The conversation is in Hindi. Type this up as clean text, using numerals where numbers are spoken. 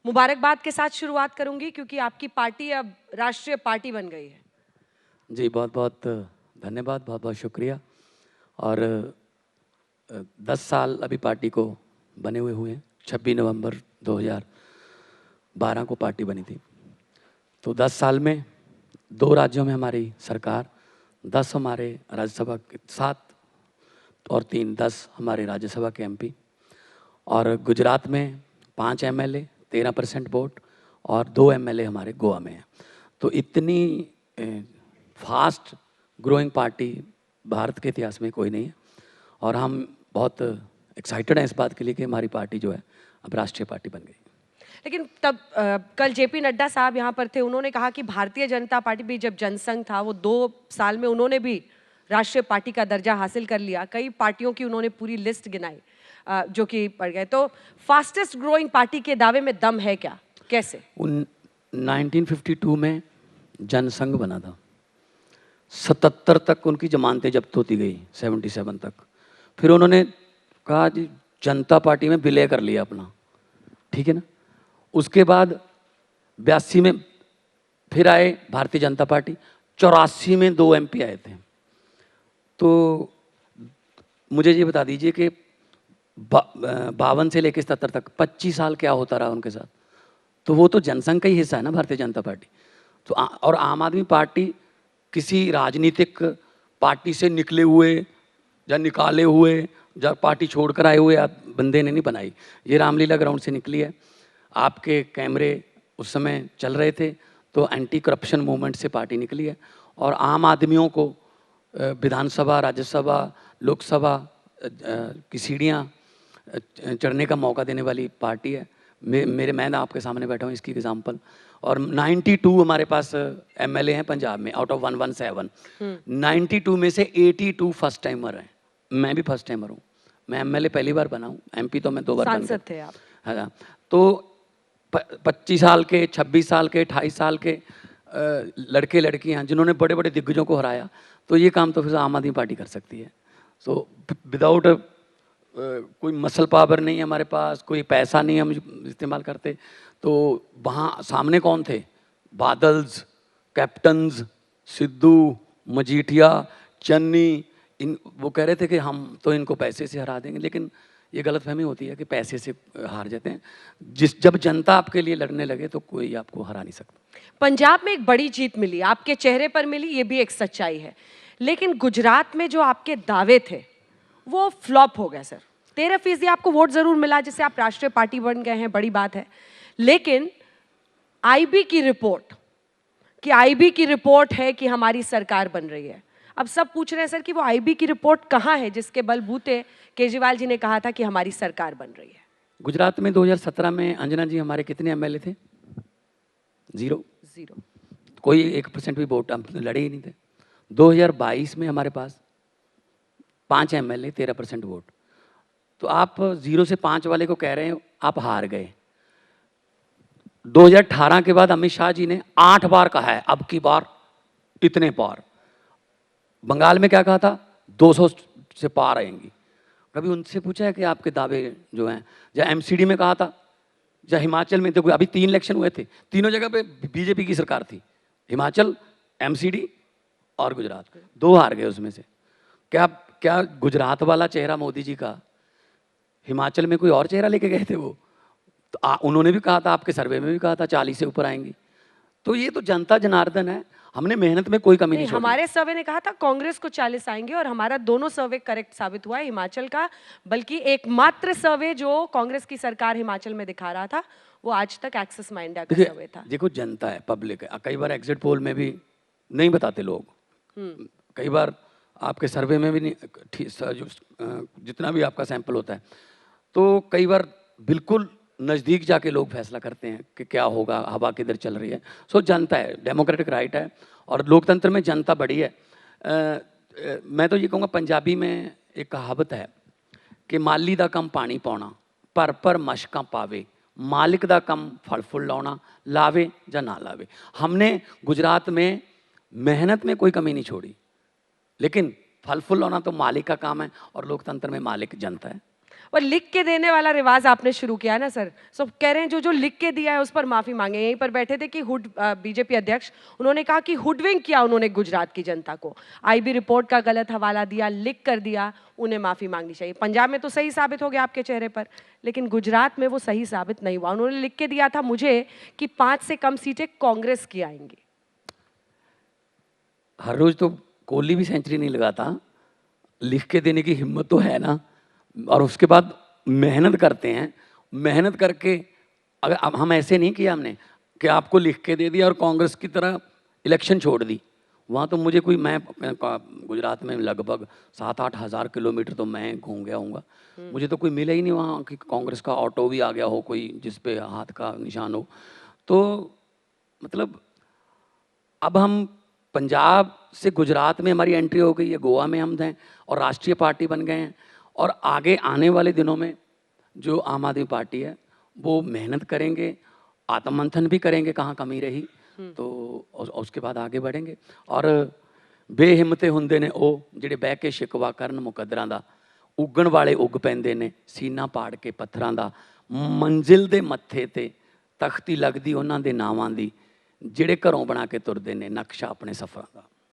मुबारकबाद के साथ शुरुआत करूंगी क्योंकि आपकी पार्टी अब राष्ट्रीय पार्टी बन गई है। जी बहुत बहुत धन्यवाद, बहुत बहुत शुक्रिया। और 10 साल अभी पार्टी को बने हुए हैं। 26 नवंबर 2012 को पार्टी बनी थी। तो 10 साल में 2 राज्यों में हमारी सरकार, 10 हमारे राज्यसभा के 7 और 10 हमारे राज्यसभा के एमपी, और गुजरात में 5 एमएलए, 13% वोट, और 2 एमएलए हमारे गोवा में हैं। तो इतनी फास्ट ग्रोइंग पार्टी भारत के इतिहास में कोई नहीं है, और हम बहुत एक्साइटेड हैं इस बात के लिए कि हमारी पार्टी जो है अब राष्ट्रीय पार्टी बन गई। लेकिन तब कल जेपी नड्डा साहब यहाँ पर थे, उन्होंने कहा कि भारतीय जनता पार्टी भी जब जनसंघ था वो 2 साल में उन्होंने भी राष्ट्रीय पार्टी का दर्जा हासिल कर लिया। कई पार्टियों की उन्होंने पूरी लिस्ट गिनाई जो कि पड़ गए। तो फास्टेस्ट ग्रोइंग पार्टी के दावे में दम है क्या, कैसे? 1952 में जनसंघ बना था, 77 तक उनकी जमानतें जब्त होती गई, 77 तक। फिर उन्होंने कहा जी जनता पार्टी में विलय कर लिया अपना, ठीक है ना। उसके बाद 82 में फिर आए भारतीय जनता पार्टी, 84 में 2 एमपी आए थे। तो मुझे ये बता दीजिए कि 52 से लेकर 77 तक 25 साल क्या होता रहा उनके साथ। तो वो तो जनसंघ का ही हिस्सा है ना भारतीय जनता पार्टी। तो और आम आदमी पार्टी किसी राजनीतिक पार्टी से निकले हुए या निकाले हुए या पार्टी छोड़कर आए हुए बंदे ने नहीं बनाई। ये रामलीला ग्राउंड से निकली है। आपके कैमरे उस समय चल रहे थे तो एंटी करप्शन मूवमेंट से पार्टी निकली है, और आम आदमियों को विधानसभा, राज्यसभा, लोकसभा की सीढ़ियाँ चढ़ने का मौका देने वाली पार्टी है। मैं आपके सामने बैठा हूँ इसकी एग्जाम्पल। और 92 हमारे पास एमएलए हैं पंजाब में, आउट ऑफ 117। 92 में से 82 फर्स्ट टाइमर हैं। मैं भी फर्स्ट टाइमर हूँ। मैं एमएलए पहली बार बना हूँ, एमपी तो मैं 2 बार बन गया। सांसद थे आप? हाँ। तो 25 साल के, 26 साल के, 28 साल के लड़के लड़कियाँ जिन्होंने बड़े बड़े दिग्गजों को हराया, तो ये काम तो फिर आम आदमी पार्टी कर सकती है। सो विदाउट कोई मसल पावर नहीं है हमारे पास, कोई पैसा नहीं हम इस्तेमाल करते। तो वहाँ सामने कौन थे? बादल्स, कैप्टन्स, सिद्धू, मजीठिया, चन्नी, वो कह रहे थे कि हम तो इनको पैसे से हरा देंगे। लेकिन ये गलतफहमी होती है कि पैसे से हार जाते हैं। जब जनता आपके लिए लड़ने लगे तो कोई आपको हरा नहीं सकता। पंजाब में एक बड़ी जीत मिली, आपके चेहरे पर मिली, ये भी एक सच्चाई है। लेकिन गुजरात में जो आपके दावे थे वो फ्लॉप हो गए सर। 13% आपको वोट जरूर मिला जिससे आप राष्ट्रीय पार्टी बन गए हैं, बड़ी बात है। लेकिन आईबी की रिपोर्ट है कि हमारी सरकार बन रही है। अब सब पूछ रहे हैं सर कि वो आईबी की रिपोर्ट कहाँ है जिसके बलबूते केजरीवाल जी ने कहा था कि हमारी सरकार बन रही है। गुजरात में 2017 में अंजना जी हमारे कितने एमएलए थे? 0। कोई 1% भी वोट हम लड़े ही नहीं थे। 2022 में हमारे पास 5 एमएलए, 13% वोट। तो आप 0 से 5 वाले को कह रहे हैं आप हार गए। 2018 के बाद अमित शाह जी ने 8 बार कहा है अब की बार इतने पार। बंगाल में क्या कहा था? 200 से पार आएंगी। कभी उनसे पूछा है कि आपके दावे जो हैं? या एमसीडी में कहा था, या हिमाचल में देखो अभी 3 इलेक्शन हुए थे, तीनों जगह पे बीजेपी की सरकार थी। हिमाचल, एमसीडी और गुजरात, 2 हार गए उसमें से। क्या गुजरात वाला चेहरा मोदी जी का हिमाचल में कोई और चेहरा लेके गए थे वो? तो उन्होंने भी कहा था, आपके सर्वे में भी कहा था 40 से ऊपर आएंगी। तो ये तो जनता जनार्दन है, हमने मेहनत में कोई कमी नहीं छोड़ी। हमारे सर्वे ने कहा था कांग्रेस को 40 आएंगे और हमारा दोनों सर्वे करेक्ट साबित हुआ है, हिमाचल का। बल्कि एकमात्र सर्वे जो कांग्रेस की सरकार हिमाचल में दिखा रहा था वो आज तक एक्सिस माइंडा का सर्वे था। देखो जनता है, पब्लिक है। कई बार एग्जिट पोल में भी नहीं बताते लोग, कई बार आपके सर्वे में भी नहीं, जितना भी आपका सैंपल होता है तो कई बार बिल्कुल नज़दीक जाके लोग फैसला करते हैं कि क्या होगा, हवा किधर चल रही है। सो जनता है, डेमोक्रेटिक राइट है, और लोकतंत्र में जनता बड़ी है। मैं तो ये कहूँगा, पंजाबी में एक कहावत है कि माली दा कम पानी पाना, पर मशकां पावे, मालिक दा कम फल फुल लाना, लावे या ना लावे। हमने गुजरात में मेहनत में कोई कमी नहीं छोड़ी, लेकिन फल फूल लाना तो मालिक का काम है और लोकतंत्र में मालिक जनता है। और लिख के देने वाला रिवाज आपने शुरू किया है ना सर, सो कह रहे हैं जो जो लिख के दिया है उस पर माफी मांगे। यहीं पर बैठे थे कि बीजेपी अध्यक्ष, उन्होंने कहा कि हुडविंग किया उन्होंने गुजरात की जनता को, आईबी रिपोर्ट का गलत हवाला दिया, लिख कर दिया, उन्हें माफी मांगनी चाहिए। पंजाब में तो सही साबित हो गया आपके चेहरे पर, लेकिन गुजरात में वो सही साबित नहीं हुआ। उन्होंने लिख के दिया था मुझे कि 5 से कम सीटें कांग्रेस की आएंगी। हर रोज तो कोहली भी सेंचुरी नहीं लगाता, लिख के देने की हिम्मत तो है ना। और उसके बाद मेहनत करते हैं, मेहनत करके अगर अब हम ऐसे नहीं किया हमने कि आपको लिख के दे दिया और कांग्रेस की तरह इलेक्शन छोड़ दी। वहाँ तो मुझे कोई, मैं गुजरात में लगभग 7-8 हज़ार किलोमीटर तो मैं घूम गया हूँगा, मुझे तो कोई मिला ही नहीं वहाँ कि कांग्रेस का ऑटो भी आ गया हो कोई जिस पे हाथ का निशान हो। तो मतलब अब हम पंजाब से गुजरात में हमारी एंट्री हो गई है, गोवा में हम हैं और राष्ट्रीय पार्टी बन गए हैं। और आगे आने वाले दिनों में जो आम आदमी पार्टी है वो मेहनत करेंगे, आत्ममंथन भी करेंगे कहाँ कमी रही, तो उसके बाद आगे बढ़ेंगे। और बेहिम्मते ਹੁੰਦੇ ਨੇ ਉਹ ਜਿਹੜੇ ਬਹਿ ਕੇ ਸ਼ਿਕਵਾ ਕਰਨ ਮੁਕੱਦਰਾਂ ਦਾ, ਉੱਗਣ ਵਾਲੇ ਉੱਗ ਪੈਂਦੇ ਨੇ ਸੀਨਾ ਪਾੜ ਕੇ ਪੱਥਰਾਂ ਦਾ, ਮੰਜ਼ਿਲ ਦੇ ਮੱਥੇ ਤੇ ਤਖਤੀ ਲੱਗਦੀ ਉਹਨਾਂ ਦੇ ਨਾਵਾਂ ਦੀ, ਜਿਹੜੇ ਘਰੋਂ ਬਣਾ ਕੇ ਤੁਰਦੇ ਨੇ ਨਕਸ਼ਾ ਆਪਣੇ ਸਫ਼ਰਾਂ ਦਾ।